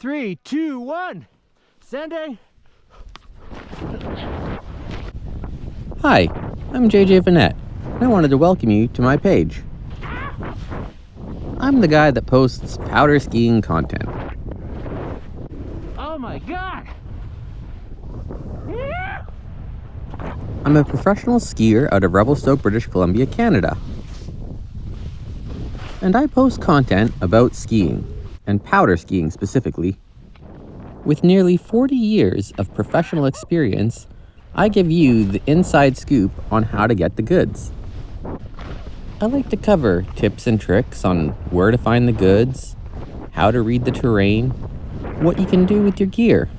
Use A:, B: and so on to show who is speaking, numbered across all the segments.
A: 3, 2, 1. Sanday.
B: Hi, I'm JJ Vinet, and I wanted to welcome you to my page. I'm the guy that posts powder skiing content.
A: Oh my God! Yeah!
B: I'm a professional skier out of Revelstoke, British Columbia, Canada. And I post content about skiing, and powder skiing specifically. With nearly 40 years of professional experience, I give you the inside scoop on how to get the goods. I like to cover tips and tricks on where to find the goods, how to read the terrain, what you can do with your gear.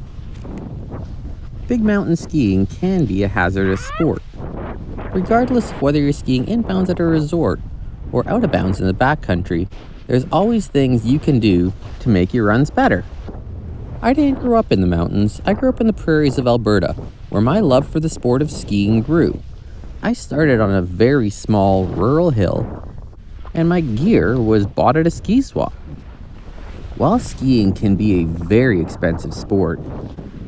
B: Big mountain skiing can be a hazardous sport. Regardless of whether you're skiing inbounds at a resort or out of bounds in the backcountry, there's always things you can do to make your runs better. I didn't grow up in the mountains. I grew up in the prairies of Alberta, where my love for the sport of skiing grew. I started on a very small rural hill, and my gear was bought at a ski swap. While skiing can be a very expensive sport,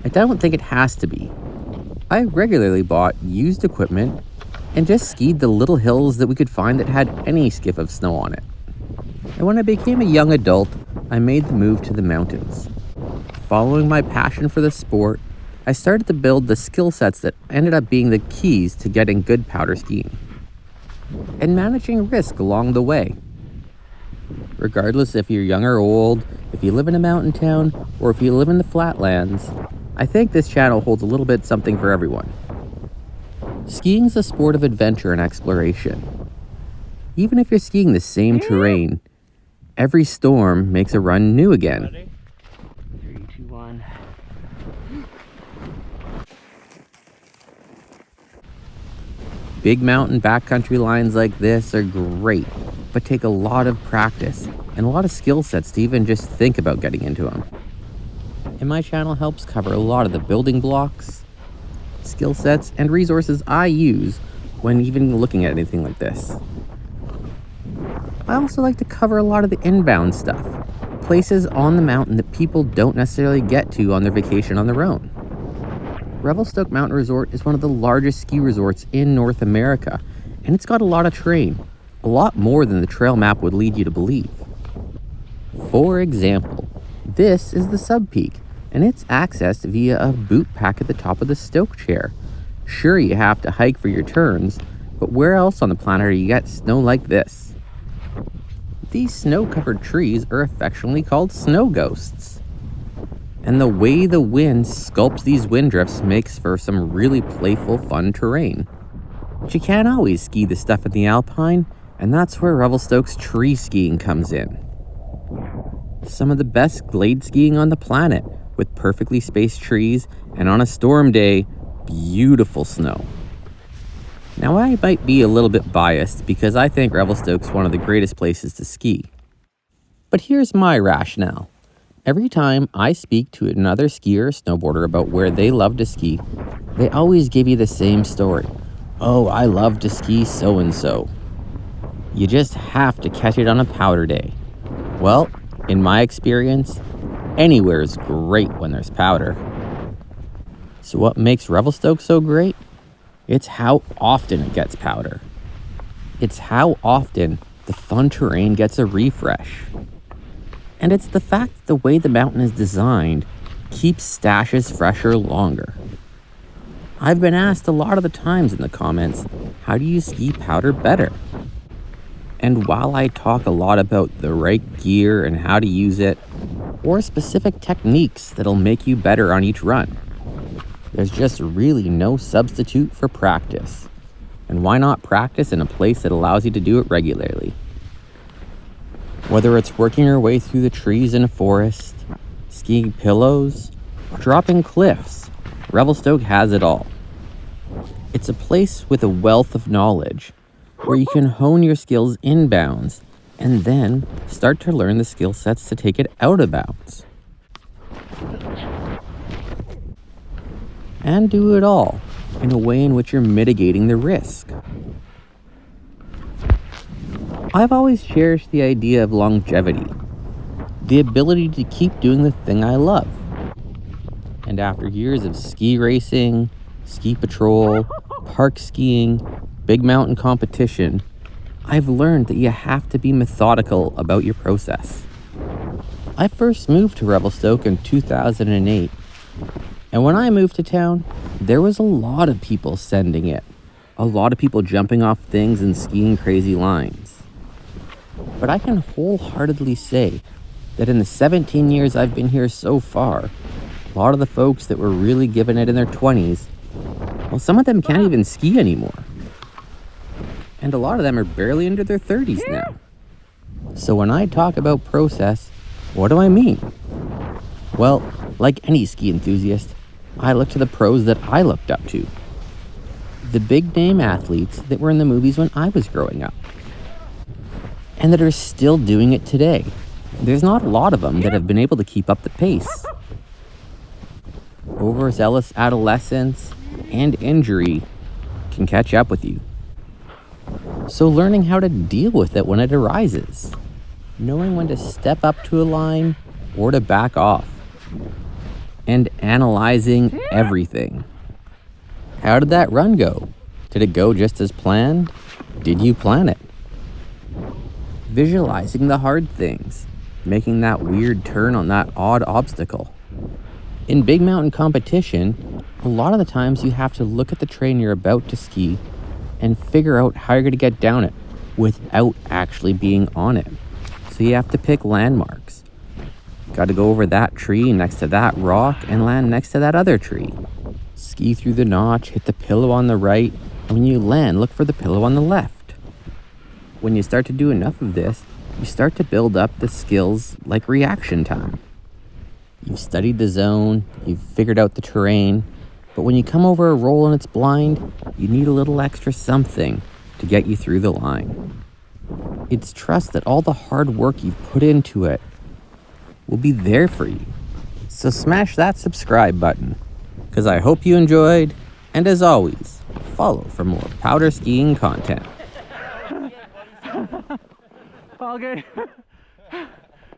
B: I don't think it has to be. I regularly bought used equipment and just skied the little hills that we could find that had any skiff of snow on it. And when I became a young adult, I made the move to the mountains. Following my passion for the sport, I started to build the skill sets that ended up being the keys to getting good powder skiing and managing risk along the way. Regardless if you're young or old, if you live in a mountain town, or if you live in the flatlands, I think this channel holds a little bit something for everyone. Skiing is a sport of adventure and exploration. Even if you're skiing the same terrain, every storm makes a run new again.
A: Ready? 3, 2, 1.
B: Big mountain backcountry lines like this are great, but take a lot of practice and a lot of skill sets to even just think about getting into them. And my channel helps cover a lot of the building blocks, skill sets, and resources I use when even looking at anything like this. I also like to cover a lot of the inbound stuff, places on the mountain that people don't necessarily get to on their vacation on their own. Revelstoke Mountain Resort is one of the largest ski resorts in North America, and it's got a lot of terrain, a lot more than the trail map would lead you to believe. For example, this is the sub-peak, and it's accessed via a boot pack at the top of the stoke chair. Sure, you have to hike for your turns, but where else on the planet are you get snow like this? These snow-covered trees are affectionately called snow ghosts. And the way the wind sculpts these wind drifts makes for some really playful, fun terrain. But you can't always ski the stuff in the Alpine, and that's where Revelstoke's tree skiing comes in. Some of the best glade skiing on the planet, with perfectly spaced trees, and on a storm day, beautiful snow. Now I might be a little bit biased because I think Revelstoke's one of the greatest places to ski. But here's my rationale. Every time I speak to another skier or snowboarder about where they love to ski, they always give you the same story. Oh, I love to ski so-and-so. You just have to catch it on a powder day. Well, in my experience, anywhere is great when there's powder. So what makes Revelstoke so great? It's how often it gets powder. It's how often the fun terrain gets a refresh. And it's the fact that the way the mountain is designed keeps stashes fresher longer. I've been asked a lot of the times in the comments, how do you ski powder better? And while I talk a lot about the right gear and how to use it, or specific techniques that'll make you better on each run, there's just really no substitute for practice. And why not practice in a place that allows you to do it regularly? Whether it's working your way through the trees in a forest, skiing pillows, or dropping cliffs, Revelstoke has it all. It's a place with a wealth of knowledge, where you can hone your skills inbounds, and then start to learn the skill sets to take it out of bounds. And do it all in a way in which you're mitigating the risk. I've always cherished the idea of longevity. the ability to keep doing the thing I love. And after years of ski racing, ski patrol, park skiing, big mountain competition, I've learned that you have to be methodical about your process. I first moved to Revelstoke in 2008, and when I moved to town, there was a lot of people sending it. A lot of people jumping off things and skiing crazy lines. But I can wholeheartedly say that in the 17 years I've been here so far, a lot of the folks that were really giving it in their 20s, well, some of them can't even ski anymore. And a lot of them are barely into their 30s now. So when I talk about process, what do I mean? Well, like any ski enthusiast, I look to the pros that I looked up to. The big name athletes that were in the movies when I was growing up. And that are still doing it today. There's not a lot of them that have been able to keep up the pace. Overzealous adolescence and injury can catch up with you. So learning how to deal with it when it arises. Knowing when to step up to a line or to back off. And analyzing everything. How did that run go? Did it go just as planned? Did you plan it? Visualizing the hard things. Making that weird turn on that odd obstacle. In big mountain competition, a lot of the times you have to look at the terrain you're about to ski and figure out how you're going to get down it without actually being on it. So you have to pick landmarks. Got to go over that tree next to that rock and land next to that other tree. Ski through the notch, hit the pillow on the right, and when you land, look for the pillow on the left. When you start to do enough of this, you start to build up the skills like reaction time. You've studied the zone, you've figured out the terrain, but when you come over a roll and it's blind, you need a little extra something to get you through the line. It's trust that all the hard work you've put into it will be there for you. So smash that subscribe button, because I hope you enjoyed, and as always, follow for more powder skiing content.
A: All good.